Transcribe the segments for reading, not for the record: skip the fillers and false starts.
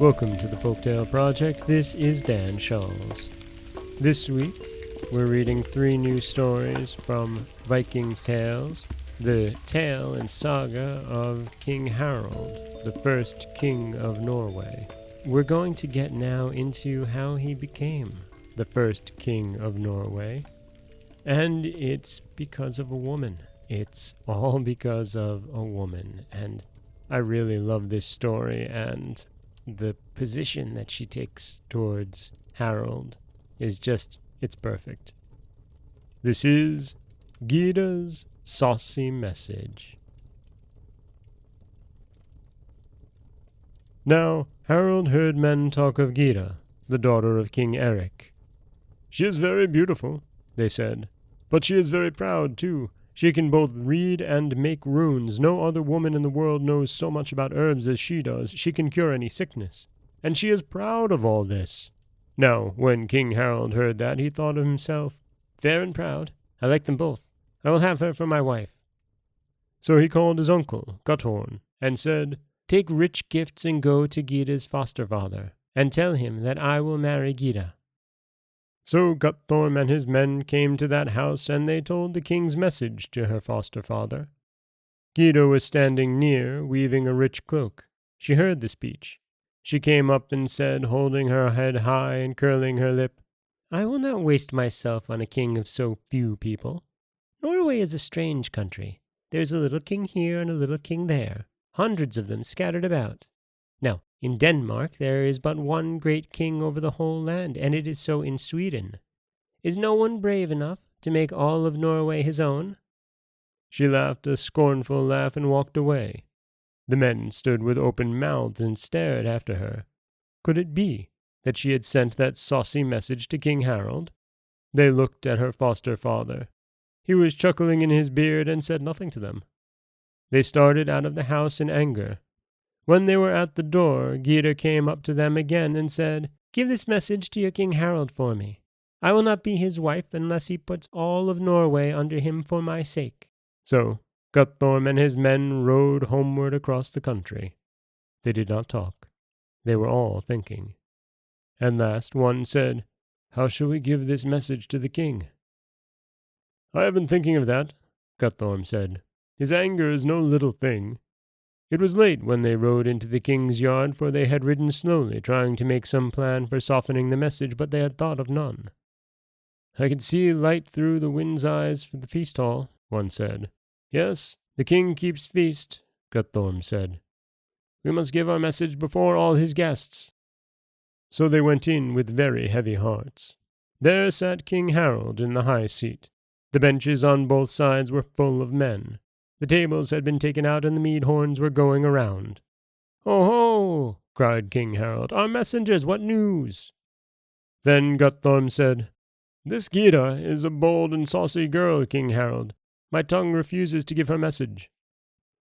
Welcome to the Folktale Project. This is Dan Scholz. This week, we're reading 3 new stories from Viking Tales, the tale and saga of King Harald, the first king of Norway. We're going to get now into how he became the first king of Norway, and it's because of a woman. It's all because of a woman, and I really love this story, and the position that she takes towards Harald is just, it's perfect. This is Gyda's Saucy Message. Now Harald heard men talk of Gyda, the daughter of King Eric. "She is very beautiful," they said, "but she is very proud too. She can both read and make runes. No other woman in the world knows so much about herbs as she does. She can cure any sickness. And she is proud of all this." Now, when King Harald heard that, he thought of himself, "Fair and proud, I like them both. I will have her for my wife." So he called his uncle, Guttorm, and said, "Take rich gifts and go to Gyda's foster father, and tell him that I will marry Gyda." So Guttorm and his men came to that house, and they told the king's message to her foster father. Gyda was standing near, weaving a rich cloak. She heard the speech. She came up and said, holding her head high and curling her lip, "I will not waste myself on a king of so few people. Norway is a strange country. There's a little king here and a little king there, hundreds of them scattered about. Now, in Denmark there is but one great king over the whole land, and it is so in Sweden. Is no one brave enough to make all of Norway his own?" She laughed a scornful laugh and walked away. The men stood with open mouths and stared after her. Could it be that she had sent that saucy message to King Harald? They looked at her foster father. He was chuckling in his beard and said nothing to them. They started out of the house in anger. When they were at the door, Gyda came up to them again and said, "Give this message to your King Harald for me. I will not be his wife unless he puts all of Norway under him for my sake." So Guttorm and his men rode homeward across the country. They did not talk. They were all thinking. At last one said, "How shall we give this message to the king?" "I have been thinking of that," Guttorm said. "His anger is no little thing." It was late when they rode into the king's yard, for they had ridden slowly, trying to make some plan for softening the message, but they had thought of none. "I can see light through the wind's eyes for the feast hall," one said. "Yes, the king keeps feast," Guttorm said. "We must give our message before all his guests." So they went in with very heavy hearts. There sat King Harald in the high seat. The benches on both sides were full of men. The tables had been taken out and the mead horns were going around. "Ho, ho!" cried King Harald. "Our messengers, what news?" Then Guttorm said, "This Gyda is a bold and saucy girl, King Harald. My tongue refuses to give her message."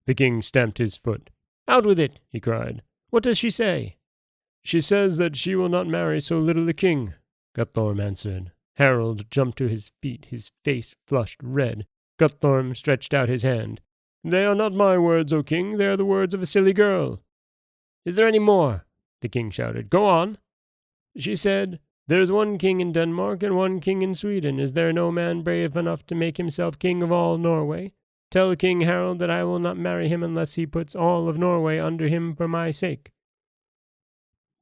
The king stamped his foot. "Out with it!" he cried. "What does she say?" "She says that she will not marry so little a king," Guttorm answered. Harald jumped to his feet, his face flushed red. Guttorm stretched out his hand. "They are not my words, O king. They are the words of a silly girl." "Is there any more?" the king shouted. "Go on." "She said, 'There is one king in Denmark and one king in Sweden. Is there no man brave enough to make himself king of all Norway? Tell King Harald that I will not marry him unless he puts all of Norway under him for my sake.'"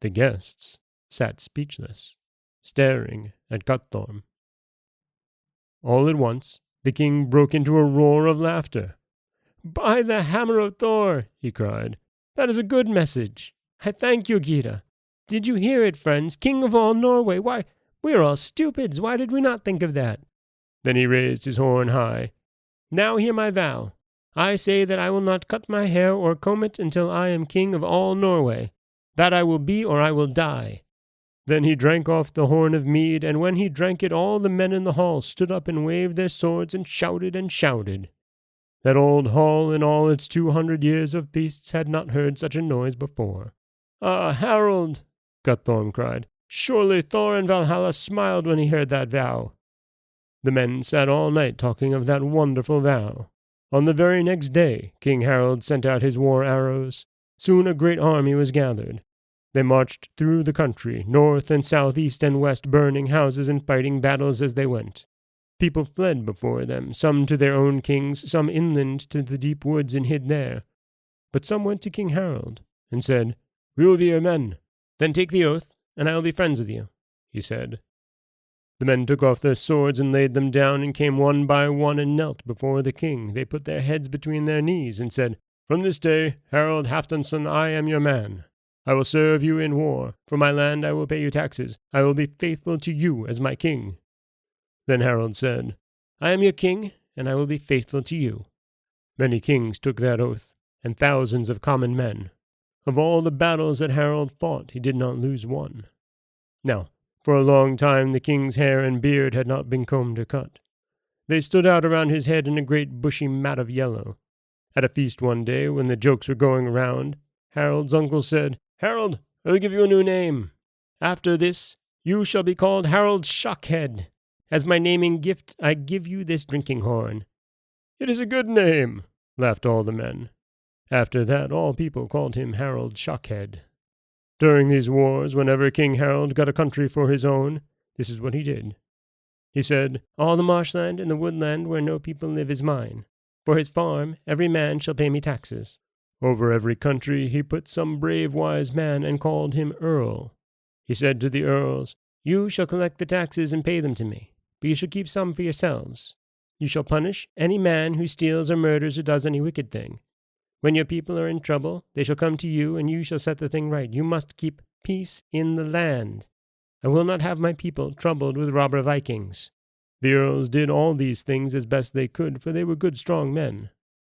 The guests sat speechless, staring at Guttorm. All at once the king broke into a roar of laughter. "By the hammer of Thor!" he cried. "That is a good message. I thank you, Gyda. Did you hear it, friends? King of all Norway. Why, we are all stupids. Why did we not think of that?" Then he raised his horn high. "Now hear my vow. I say that I will not cut my hair or comb it until I am king of all Norway. That I will be, or I will die." Then he drank off the horn of mead, and when he drank it, all the men in the hall stood up and waved their swords and shouted and shouted. That old hall in all its 200 years of feasts had not heard such a noise before. "Ah, Harald!" Guttorm cried. "Surely Thor in Valhalla smiled when he heard that vow." The men sat all night talking of that wonderful vow. On the very next day, King Harald sent out his war arrows. Soon a great army was gathered. They marched through the country, north and south, east and west, burning houses and fighting battles as they went. People fled before them, some to their own kings, some inland to the deep woods and hid there. But some went to King Harald and said, "We will be your men." "Then take the oath, and I will be friends with you," he said. The men took off their swords and laid them down and came one by one and knelt before the king. They put their heads between their knees and said, "From this day, Harald Halfdanson, I am your man. I will serve you in war. For my land I will pay you taxes. I will be faithful to you as my king." Then Harald said, "I am your king, and I will be faithful to you." Many kings took that oath, and thousands of common men. Of all the battles that Harald fought, he did not lose one. Now, for a long time the king's hair and beard had not been combed or cut. They stood out around his head in a great bushy mat of yellow. At a feast one day, when the jokes were going around, Harald's uncle said, "Harald, I will give you a new name. After this, you shall be called Harald Shockhead. As my naming gift, I give you this drinking horn." "It is a good name," laughed all the men. After that, all people called him Harald Shockhead. During these wars, whenever King Harald got a country for his own, this is what he did. He said, "All the marshland and the woodland where no people live is mine. For his farm, every man shall pay me taxes." Over every country he put some brave wise man and called him Earl. He said to the earls, "You shall collect the taxes and pay them to me, but you shall keep some for yourselves. You shall punish any man who steals or murders or does any wicked thing. When your people are in trouble, they shall come to you, and you shall set the thing right. You must keep peace in the land. I will not have my people troubled with robber Vikings." The earls did all these things as best they could, for they were good, strong men.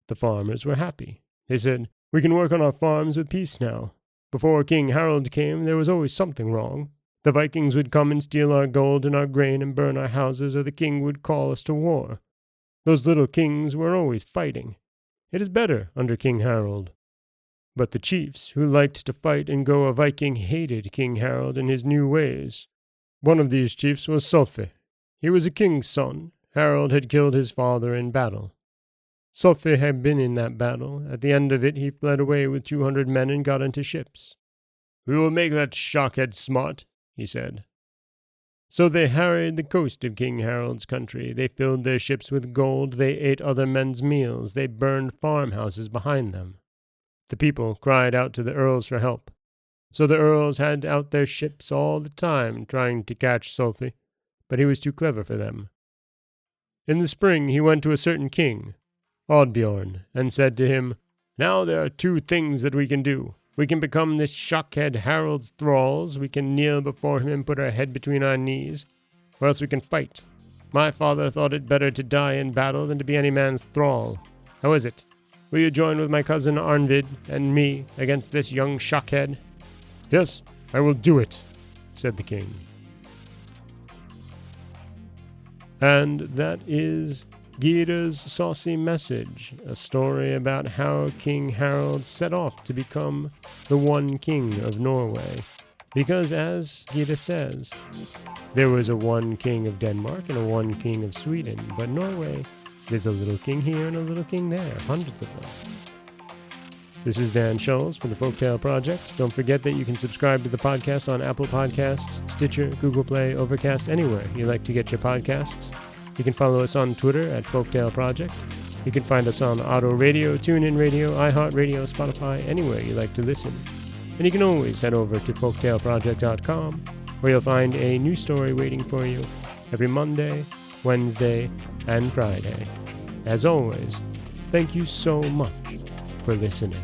The farmers were happy. They said, "We can work on our farms with peace now. Before King Harald came, there was always something wrong. The Vikings would come and steal our gold and our grain and burn our houses, or the king would call us to war. Those little kings were always fighting. It is better under King Harald." But the chiefs, who liked to fight and go a Viking, hated King Harald and his new ways. One of these chiefs was Saucy. He was a king's son. Harald had killed his father in battle. Saucy had been in that battle. At the end of it he fled away with 200 men and got into ships. "We will make that Shockhead smart," he said. So they harried the coast of King Harald's country. They filled their ships with gold. They ate other men's meals. They burned farmhouses behind them. The people cried out to the earls for help. So the earls had out their ships all the time, trying to catch Saucy, but he was too clever for them. In the spring he went to a certain king, Oddbjorn, and said to him, "Now there are two things that we can do. We can become this Shockhead Harald's thralls. We can kneel before him and put our head between our knees, or else we can fight. My father thought it better to die in battle than to be any man's thrall. How is it? Will you join with my cousin Arnvid and me against this young Shockhead?" "Yes, I will do it," said the king. And that is Gyda's Saucy Message, a story about how King Harald set off to become the one king of Norway. Because, as Gyda says, there was a one king of Denmark and a one king of Sweden, but Norway, there's a little king here and a little king there, hundreds of them. This is Dan Scholes from the Folktale Project. Don't forget that you can subscribe to the podcast on Apple Podcasts, Stitcher, Google Play, Overcast, anywhere you like to get your podcasts. You can follow us on Twitter at Folktale Project. You can find us on Auto Radio, TuneIn Radio, iHeartRadio, Spotify, anywhere you like to listen. And you can always head over to folktaleproject.com, where you'll find a new story waiting for you every Monday, Wednesday, and Friday. As always, thank you so much for listening.